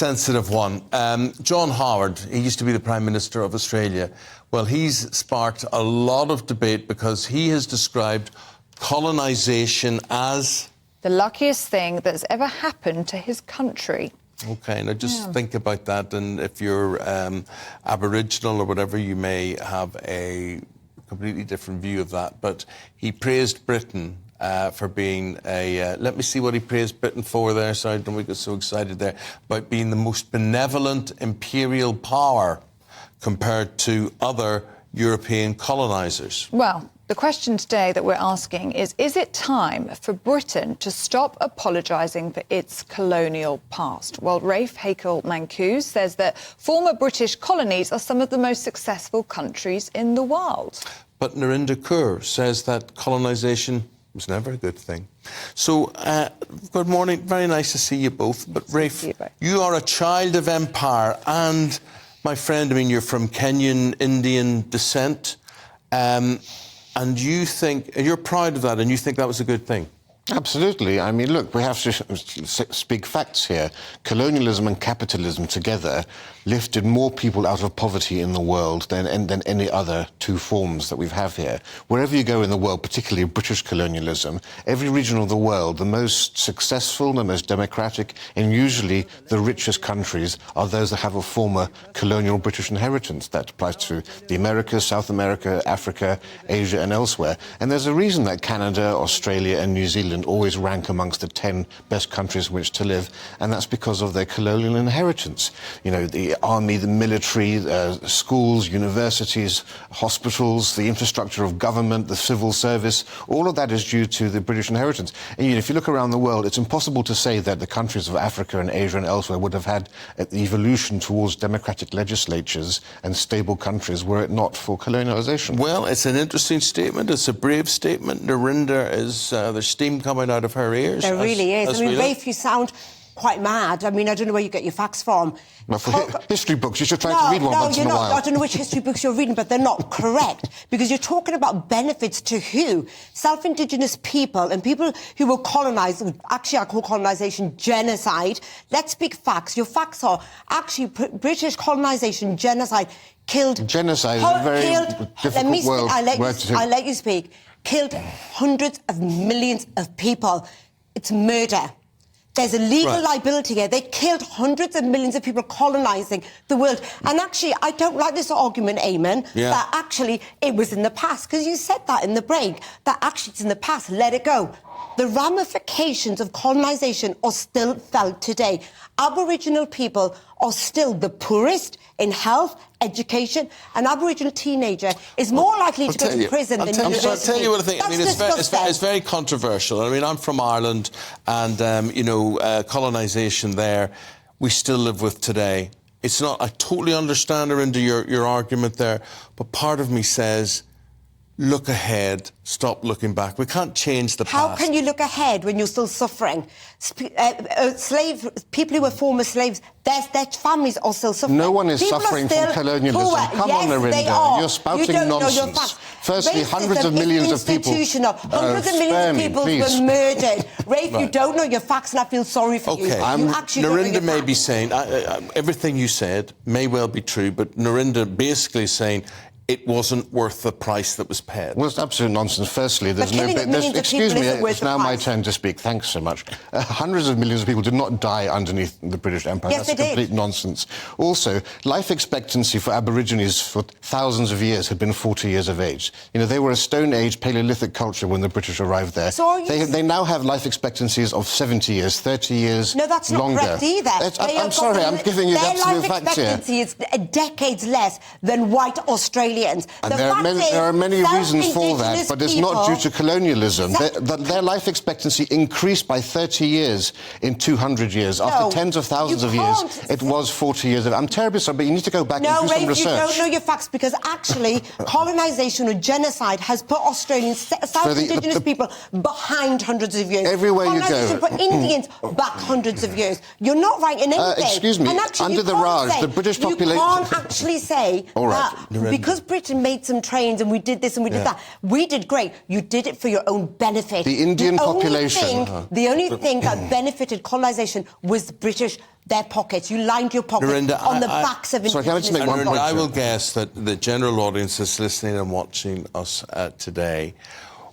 sensitive one. John Howard, he used to be the Prime Minister of Australia. Well, he's sparked a lot of debate because he has described colonisation as the luckiest thing that's ever happened to his country. OK, now just think about that, and if you're Aboriginal or whatever, you may have a completely different view of that. But he praised Britain for being a... let me see what he praised Britain for there. Sorry, don't we get so excited there. About being the most benevolent imperial power compared to other European colonisers. Well, the question today that we're asking is it time for Britain to stop apologising for its colonial past? Well, Rafe Heydel-Mankoo says that former British colonies are some of the most successful countries in the world. But Narinder Kaur says that colonisation was never a good thing. So, good morning. Very nice to see you both. But, Rafe, you are a child of empire and, my friend, I mean, you're from Kenyan Indian descent. And you think, and you're proud of that, and you think that was a good thing? Absolutely. I mean, look, we have to speak facts here. Colonialism and capitalism together lifted more people out of poverty in the world than any other two forms that we have here. Wherever you go in the world, particularly British colonialism, every region of the world, the most successful, the most democratic, and usually the richest countries are those that have a former colonial British inheritance. That applies to the Americas, South America, Africa, Asia, and elsewhere. And there's a reason that Canada, Australia, and New Zealand always rank amongst the 10 best countries in which to live, and that's because of their colonial inheritance. You know, the army, the military, schools, universities, hospitals, the infrastructure of government, the civil service, all of that is due to the British inheritance. And you know, if you look around the world, it's impossible to say that the countries of Africa and Asia and elsewhere would have had the evolution towards democratic legislatures and stable countries were it not for colonialisation. Well, it's an interesting statement. It's a brave statement. Narinder is... there's steam coming out of her ears. There really is. I mean, Rafe, you sound quite mad. I mean, I don't know where you get your facts from. Well, for history books, you should try to read one once in a while. I don't know which history books you're reading, but they're not correct, because you're talking about benefits to who? Self-indigenous people and people who were colonised. Actually, I call colonisation genocide. Let's speak facts. Your facts are actually British colonisation, genocide, killed... Genocide is a very difficult word. I'll let you speak. Killed hundreds of millions of people. It's murder. There's a legal liability here. They killed hundreds of millions of people colonising the world. And actually, I don't like this argument, Eamon, that actually it was in the past, because you said that in the break, that actually it's in the past, let it go. The ramifications of colonisation are still felt today. Aboriginal people are still the poorest in health, education. An Aboriginal teenager is more likely to go to prison than university. I'll tell you what I think. I mean, it's very controversial. I mean, I'm from Ireland, and, you know, colonisation there, we still live with today. It's not... I totally understand her into your argument there, but part of me says... look ahead, stop looking back. We can't change the past. How can you look ahead when you're still suffering? People who were former slaves, their families are still suffering. No one is suffering from colonialism. Poor. Come on, Narinder. You're spouting nonsense. Firstly, hundreds of millions of people... Hundreds of millions of people were murdered. Rafe, you don't know your facts, and I feel sorry for you. Narinder may be saying... everything you said may well be true, but Narinder basically is saying... it wasn't worth the price that was paid. Well, it's absolute nonsense. Firstly, there's no... excuse me, it's now my turn to speak. Thanks so much. Hundreds of millions of people did not die underneath the British Empire. Yes, that's complete nonsense. Also, life expectancy for Aborigines for thousands of years had been 40 years of age. You know, they were a Stone Age Paleolithic culture when the British arrived there. So they now have life expectancies of 70 years, 30 years longer. No, that's not correct either. I'm sorry, I'm giving you the absolute facts here. Their life expectancy is decades less than white Australians. And there are many reasons for that, but it's not due to colonialism. Their life expectancy increased by 30 years in 200 years. After tens of thousands of years, it was 40 years. I'm terribly sorry, but you need to go back and do some research. No, Rafe, you don't know your facts, because actually colonisation or genocide has put Australians, South Indigenous people, behind hundreds of years. Everywhere you go. Colonisation put Indians back hundreds of years. You're not right in anything. Excuse me, under the Raj, the British population... You can't actually say that because Britain made some trains and we did this and we did that. We did great. You did it for your own benefit. The Indian population. The only thing that benefited colonisation was the British, their pockets. You lined your pockets Narinder, on the backs of Sorry, can I just make one Narinder, point? I will guess that the general audience that's listening and watching us today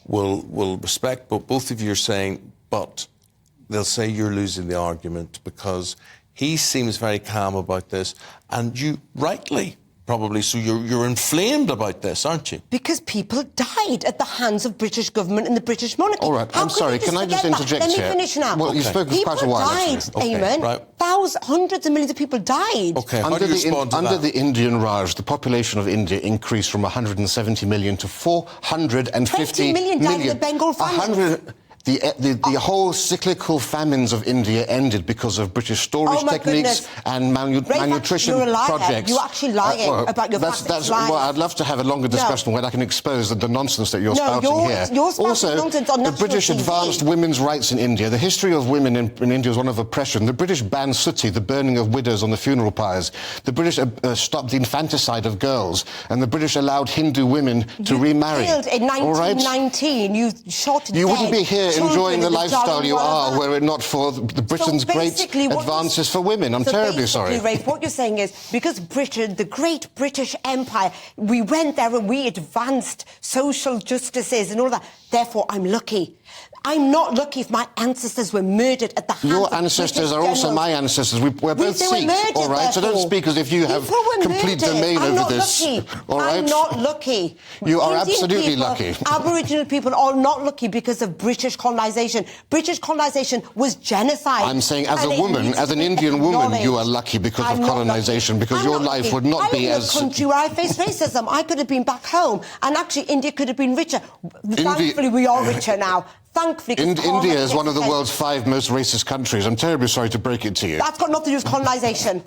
will respect what both of you are saying, but they'll say you're losing the argument because he seems very calm about this, and you rightly probably, so you're inflamed about this, aren't you? Because people died at the hands of British government and the British monarchy. All right, I'm sorry, can I just interject here? here? Let me finish now. Well, you've spoken for quite a while, People actually. died, Eamon. Right. Hundreds of millions of people died. OK, how do you respond to that? Under the Indian Raj, the population of India increased from 170 million to 450 20 million died in the Bengal famine. The whole cyclical famines of India ended because of British storage techniques and malnutrition you're a liar. projects. You're actually lying about your facts. Well, I'd love to have a longer discussion where I can expose the nonsense that you're spouting here. You're spouting nonsense on the national British TV. advanced women's rights in India. The history of women in India is one of oppression. The British banned sutti, the burning of widows on the funeral pyres. The British stopped the infanticide of girls. And the British allowed Hindu women to remarry. You killed in 1919. You shot You wouldn't be here enjoying the lifestyle you are were it not for the Britain's great advances for women. I'm terribly sorry. Rafe, what you're saying is because Britain, the great British Empire, we went there and we advanced social justices and all that. Therefore, I'm lucky. I'm not lucky if my ancestors were murdered at the hands of Your ancestors are also my ancestors. We're both Sikhs, all right? So don't speak as if you have complete domain over this. All right? I'm not lucky. You are Indian absolutely people, lucky. Aboriginal people are not lucky because of British colonisation. British colonisation was genocide. I'm saying as a woman, as an Indian woman, you are lucky because of colonisation, because your life would not be as... I live in a country where I face racism. I could have been back home, and actually India could have been richer. Thankfully, we are richer now. Thankfully, India is one of the world's 5 most racist countries. I'm terribly sorry to break it to you. That's got nothing to do with colonisation.